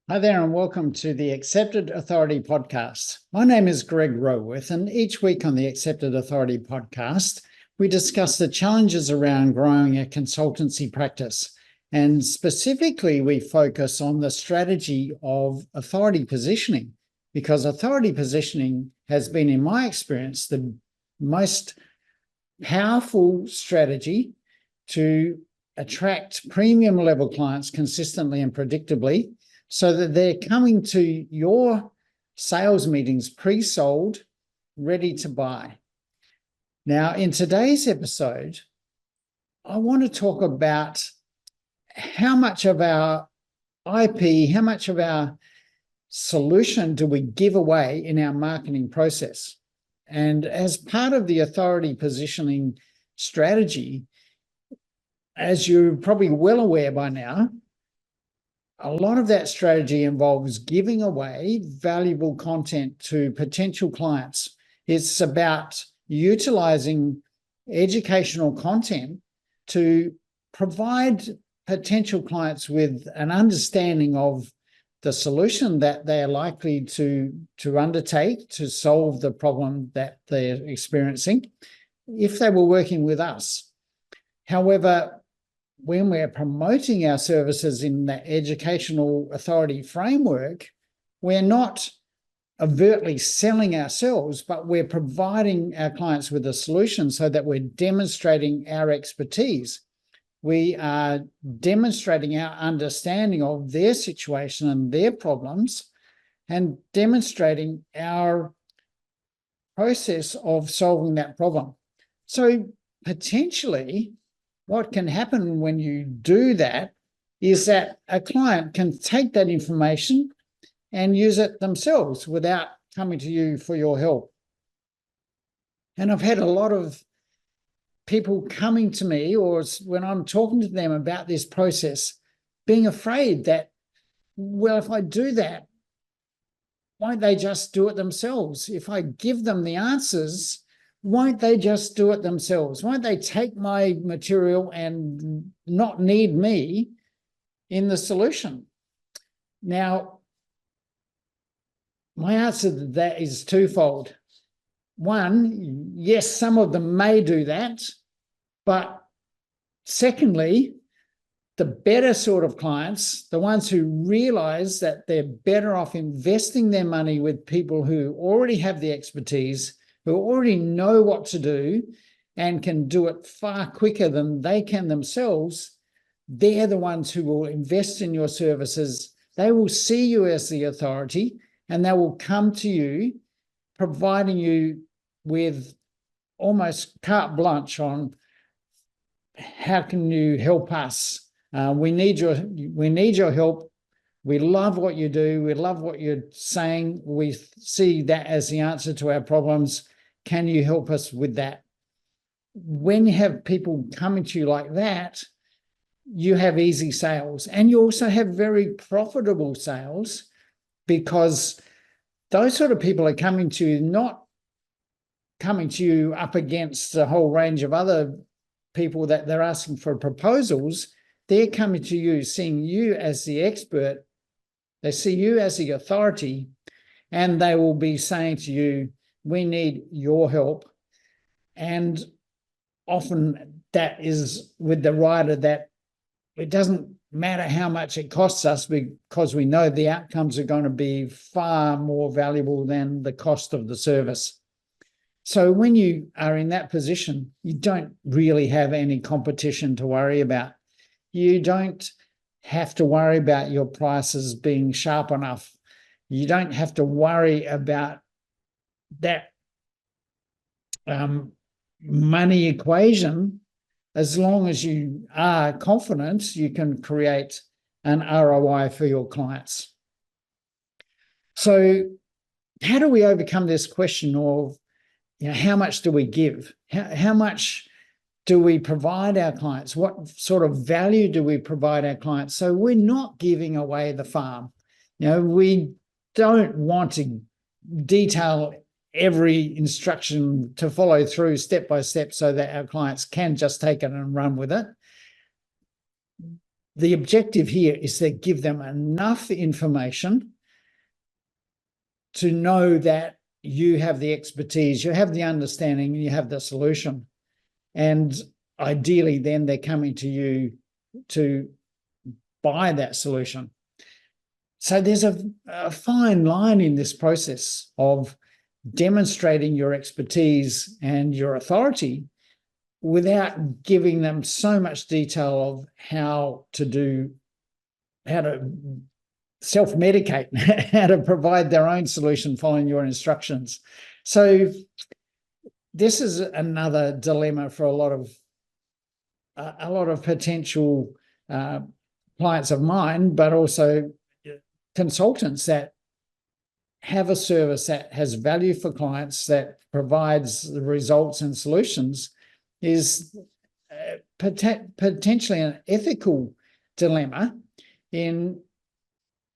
Hi there, and welcome to the Accepted Authority Podcast. My name is Greg Roworth, and each week on the Accepted Authority Podcast, we discuss the challenges around growing a consultancy practice. And specifically, we focus on the strategy of authority positioning, because authority positioning has been, in my experience, the most powerful strategy to attract premium level clients consistently and predictably, so that they're coming to your sales meetings pre-sold, ready to buy. Now, in today's episode, I want to talk about how much of our IP, how much of our solution do we give away in our marketing process? And as part of the authority positioning strategy, as you're probably well aware by now, a lot of that strategy involves giving away valuable content to potential clients. It's about utilizing educational content to provide potential clients with an understanding of the solution that they're likely to undertake to solve the problem that they're experiencing if they were working with us. However, when we're promoting our services in the educational authority framework, we're not overtly selling ourselves, but we're providing our clients with a solution so that we're demonstrating our expertise. We are demonstrating our understanding of their situation and their problems, and demonstrating our process of solving that problem. So potentially, what can happen when you do that is that a client can take that information and use it themselves without coming to you for your help. And I've had a lot of people coming to me, or when I'm talking to them about this process, being afraid that, well, if I do that, won't they just do it themselves? If I give them the answers, won't they just do it themselves? Won't they take my material and not need me in the solution? Now, my answer to that is twofold. One, yes, some of them may do that, but secondly, the better sort of clients, the ones who realize that they're better off investing their money with people who already have the expertise, who already know what to do and can do it far quicker than they can themselves, they're the ones who will invest in your services. They will see you as the authority, and they will come to you, providing you with almost carte blanche on how can you help us. We need your help. We love what you do. We love what you're saying. We see that as the answer to our problems. Can you help us with that? When you have people coming to you like that, you have easy sales, and you also have very profitable sales, because those sort of people are coming to you, not coming to you up against a whole range of other people that they're asking for proposals. They're coming to you, seeing you as the expert. They see you as the authority, and they will be saying to you, we need your help. And often that is with the rider that it doesn't matter how much it costs us, because we know the outcomes are going to be far more valuable than the cost of the service. So when you are in that position, you don't really have any competition to worry about. You don't have to worry about your prices being sharp enough. You don't have to worry about that money equation. As long as you are confident, you can create an ROI for your clients. So how do we overcome this question of, how much do we give? How much do we provide our clients? What sort of value do we provide our clients? So we're not giving away the farm. We don't want to detail every instruction to follow through step by step so that our clients can just take it and run with it. the objective here is to give them enough information to know that you have the expertise, you have the understanding, you have the solution. And ideally, then they're coming to you to buy that solution. So there's a fine line in this process of demonstrating your expertise and your authority without giving them so much detail of how to self-medicate, how to provide their own solution following your instructions. So this is another dilemma for a lot of potential clients of mine, but also consultants that have a service that has value for clients, that provides the results and solutions, is potentially an ethical dilemma in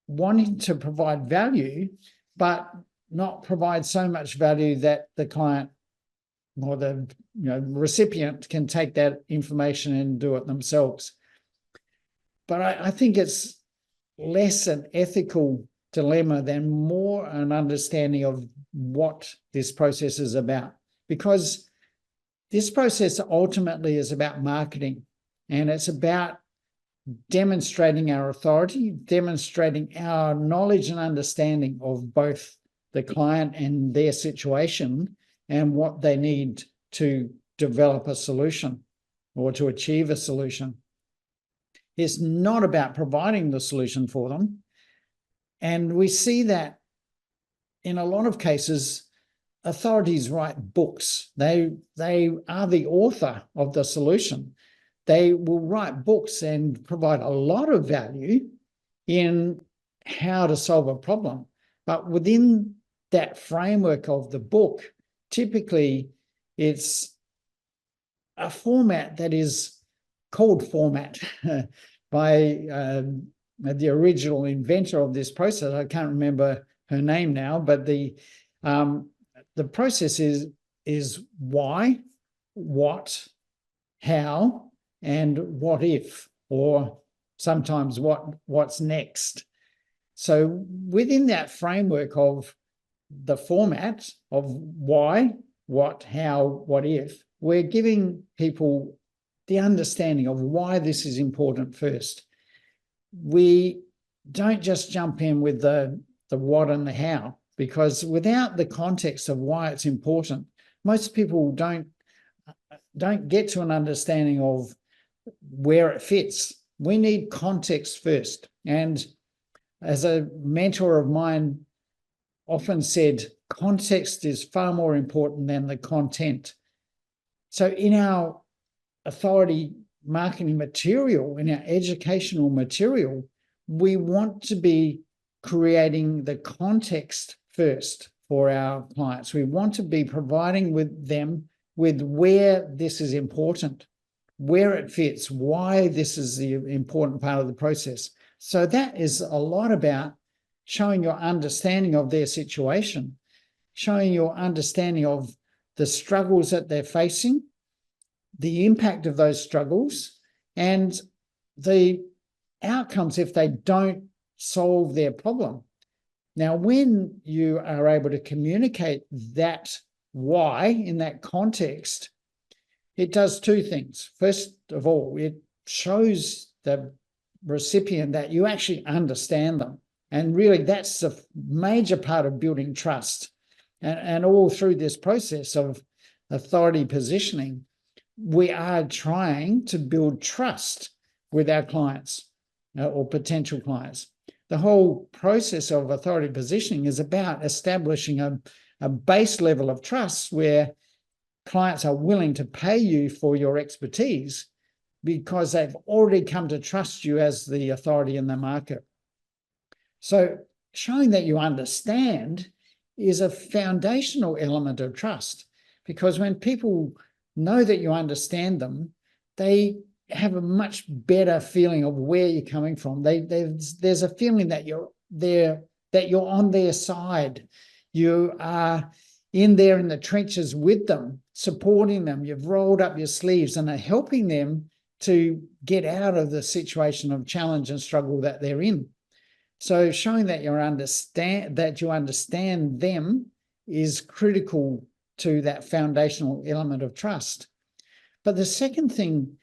wanting to provide value, but not provide so much value that the client or the recipient can take that information and do it themselves. But I think it's less an ethical dilemma than more an understanding of what this process is about, because this process ultimately is about marketing, and it's about demonstrating our authority, demonstrating our knowledge and understanding of both the client and their situation and what they need to develop a solution or to achieve a solution. It's not about providing the solution for them. And we see that in a lot of cases, authorities write books. They are the author of the solution. They will write books and provide a lot of value in how to solve a problem. But within that framework of the book, typically it's a format that is called format by the original inventor of this process. I can't remember her name now, but the process is why, what, how, and what if, or sometimes what's next. So within that framework of the format of why, what, how, what if, we're giving people the understanding of why this is important first. We don't just jump in with the what and the how, because without the context of why it's important, most people don't get to an understanding of where it fits. We need context first. And as a mentor of mine often said, context is far more important than the content. So in our authority marketing material, in our educational material, we want to be creating the context first for our clients. We want to be providing them with where this is important, where it fits, why this is the important part of the process. So that is a lot about showing your understanding of their situation, showing your understanding of the struggles that they're facing, the impact of those struggles, and the outcomes if they don't solve their problem. Now, when you are able to communicate that why in that context, it does two things. First of all, it shows the recipient that you actually understand them. And really, that's a major part of building trust. And all through this process of authority positioning, we are trying to build trust with our clients or potential clients. The whole process of authority positioning is about establishing a base level of trust where clients are willing to pay you for your expertise because they've already come to trust you as the authority in the market. So showing that you understand is a foundational element of trust, because when people know that you understand them, they have a much better feeling of where you're coming from. There's a feeling that you're there, that you're on their side. You are in there in the trenches with them, supporting them. You've rolled up your sleeves and are helping them to get out of the situation of challenge and struggle that they're in. So showing that you understand them is critical to that foundational element of trust. But the second thing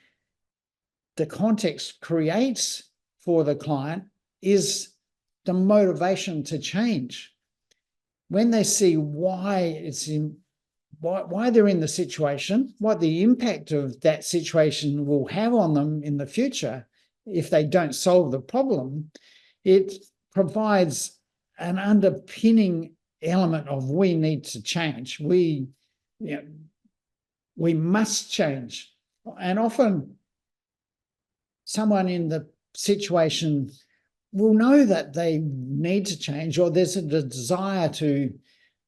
the context creates for the client is the motivation to change. When they see why they're in the situation, what the impact of that situation will have on them in the future if they don't solve the problem, it provides an underpinning element of we need to change. We must change. And often someone in the situation will know that they need to change, or there's a desire to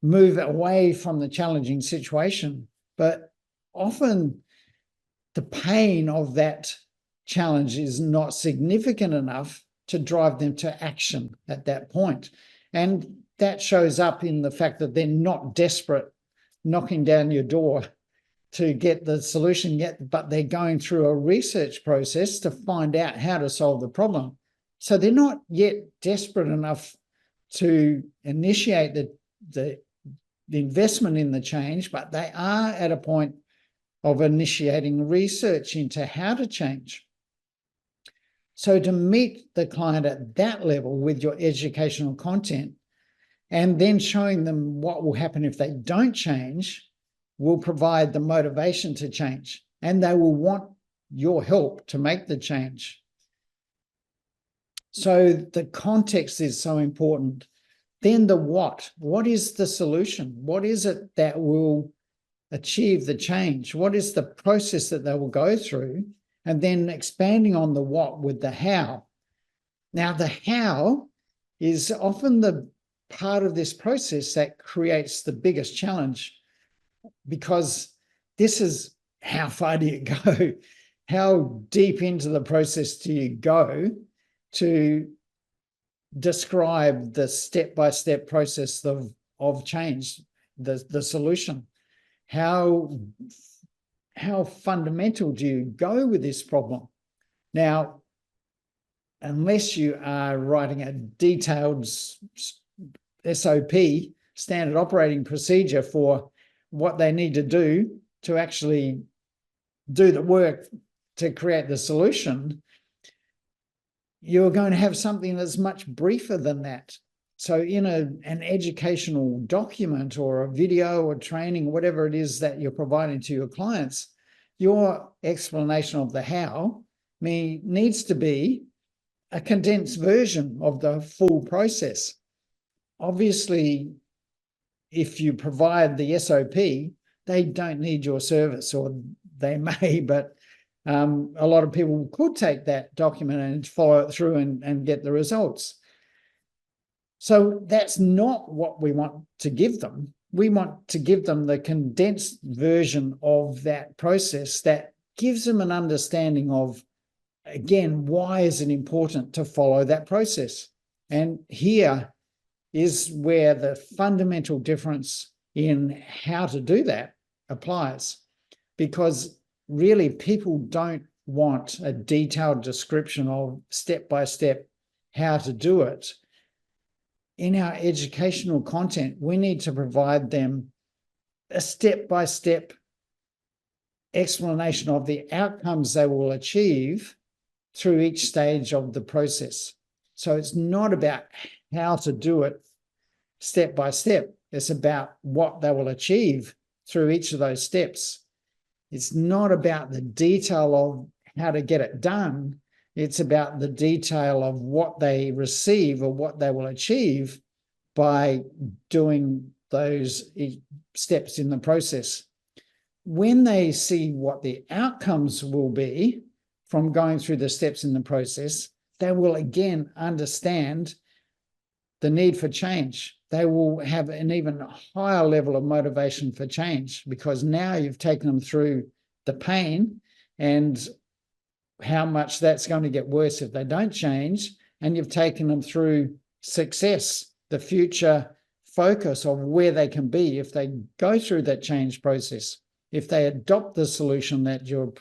move away from the challenging situation. But often the pain of that challenge is not significant enough to drive them to action at that point. And that shows up in the fact that they're not desperate, knocking down your door to get the solution yet, but they're going through a research process to find out how to solve the problem. So they're not yet desperate enough to initiate the investment in the change, but they are at a point of initiating research into how to change. So to meet the client at that level with your educational content and then showing them what will happen if they don't change will provide the motivation to change, and they will want your help to make the change. So the context is so important. Then the what. What is the solution? What is it that will achieve the change? What is the process that they will go through? And then expanding on the what with the how. Now, the how is often the part of this process that creates the biggest challenge, because this is how far do you go? How deep into the process do you go to describe the step-by-step process of change, the solution? How fundamental do you go with this problem? Now, unless you are writing a detailed SOP, standard operating procedure, for what they need to do to actually do the work to create the solution, you're going to have something that's much briefer than that. So in an educational document or a video or training, whatever it is that you're providing to your clients, your explanation of the how needs to be a condensed version of the full process. Obviously, if you provide the SOP, they don't need your service, or they may, but a lot of people could take that document and follow it through and get the results. So that's not what we want to give them. We want to give them the condensed version of that process that gives them an understanding of, again, why is it important to follow that process? And here is where the fundamental difference in how to do that applies, because really people don't want a detailed description of step-by-step how to do it. In our educational content, we need to provide them a step-by-step explanation of the outcomes they will achieve through each stage of the process. So it's not about how to do it step by step. It's about what they will achieve through each of those steps. It's not about the detail of how to get it done. It's about the detail of what they receive or what they will achieve by doing those steps in the process. When they see what the outcomes will be from going through the steps in the process, they will again understand the need for change. They will have an even higher level of motivation for change, because now you've taken them through the pain and how much that's going to get worse if they don't change, and you've taken them through success, the future focus of where they can be if they go through that change process, if they adopt the solution that you're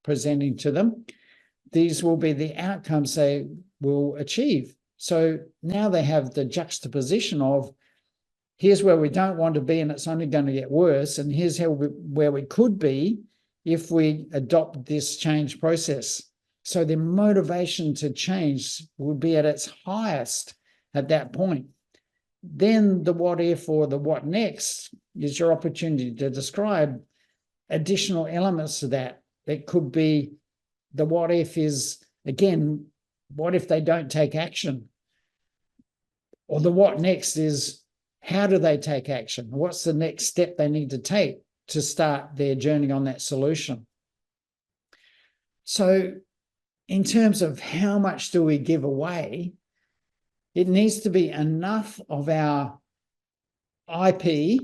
presenting to them, these will be the outcomes they will achieve. So now they have the juxtaposition of, here's where we don't want to be and it's only going to get worse, and here's where we could be if we adopt this change process. So their motivation to change will be at its highest at that point. Then the what if or the what next is your opportunity to describe additional elements to that. It could be, the what if is, again, what if they don't take action? Or the what next is, how do they take action? What's the next step they need to take to start their journey on that solution? So in terms of how much do we give away, it needs to be enough of our IP,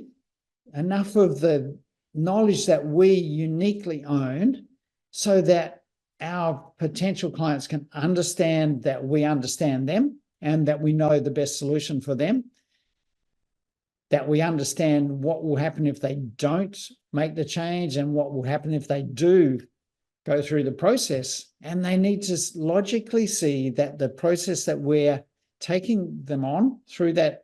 ugh of the knowledge that we uniquely own, so that our potential clients can understand that we understand them and that we know the best solution for them, that we understand what will happen if they don't make the change and what will happen if they do go through the process. And they need to logically see that the process that we're taking them on through that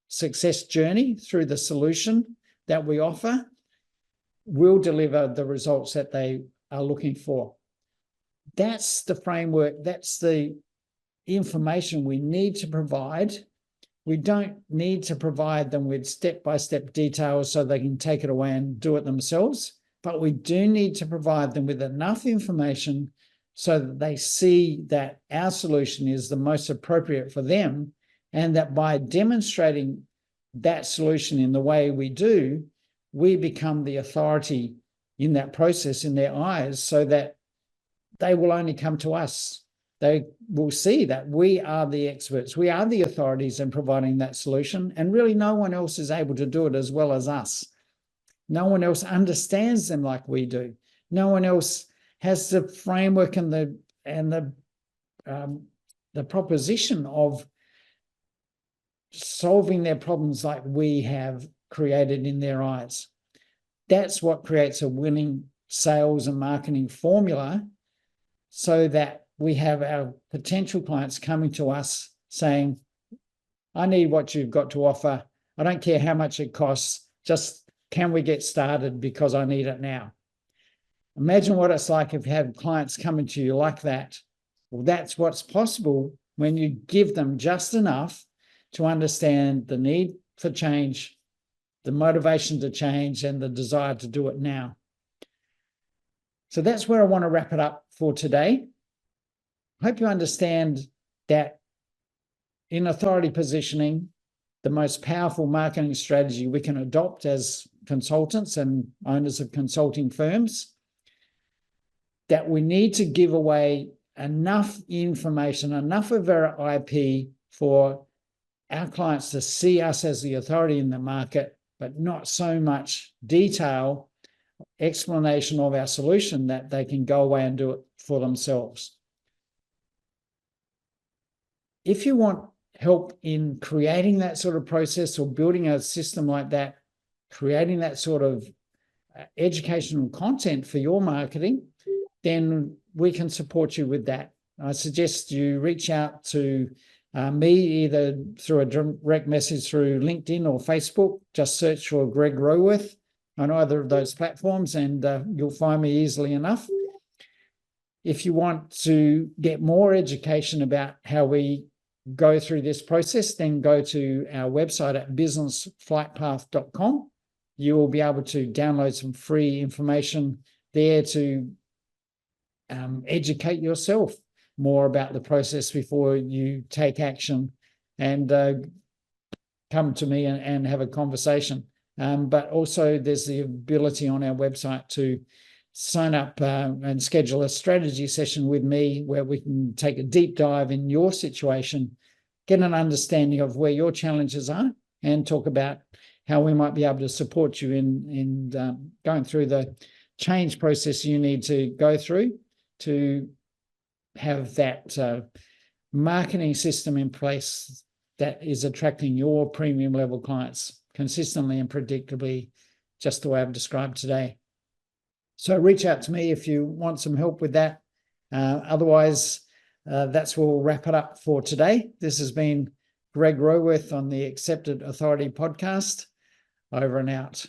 success journey, through the solution that we offer, will deliver the results that they are looking for. That's the framework, that's the information we need to provide. We don't need to provide them with step-by-step details so they can take it away and do it themselves, but we do need to provide them with enough information so that they see that our solution is the most appropriate for them, and that by demonstrating that solution in the way we do, we become the authority in that process in their eyes, so that they will only come to us. They will see that we are the experts, we are the authorities in providing that solution, and really no one else is able to do it as well as us. No one else understands them like we do. No one else has the framework and the proposition of solving their problems like we have created in their eyes. That's what creates a winning sales and marketing formula, so that we have our potential clients coming to us saying, I need what you've got to offer. I don't care how much it costs. Just, can we get started, because I need it now? Imagine what it's like if you have clients coming to you like that. Well, that's what's possible when you give them just enough to understand the need for change, the motivation to change, and the desire to do it now. So that's where I want to wrap it up for today. I hope you understand that in authority positioning, the most powerful marketing strategy we can adopt as consultants and owners of consulting firms, that we need to give away enough information, enough of our IP for our clients to see us as the authority in the market, but not so much detail, explanation of our solution that they can go away and do it for themselves. If you want help in creating that sort of process or building a system like that, creating that sort of educational content for your marketing, then we can support you with that. I suggest you reach out to me either through a direct message through LinkedIn or Facebook. Just search for Greg Rowworth on either of those platforms and you'll find me easily enough. If you want to get more education about how we go through this process, then go to our website at businessflightpath.com. You will be able to download some free information there to educate yourself more about the process before you take action and come to me and have a conversation. But also there's the ability on our website to sign up and schedule a strategy session with me where we can take a deep dive in your situation, get an understanding of where your challenges are, and talk about how we might be able to support you in going through the change process you need to go through to have that marketing system in place that is attracting your premium level clients consistently and predictably, just the way I've described today. So reach out to me if you want some help with that. Otherwise, that's where we'll wrap it up for today. This has been Greg Rowworth on the Accepted Authority Podcast. Over and out.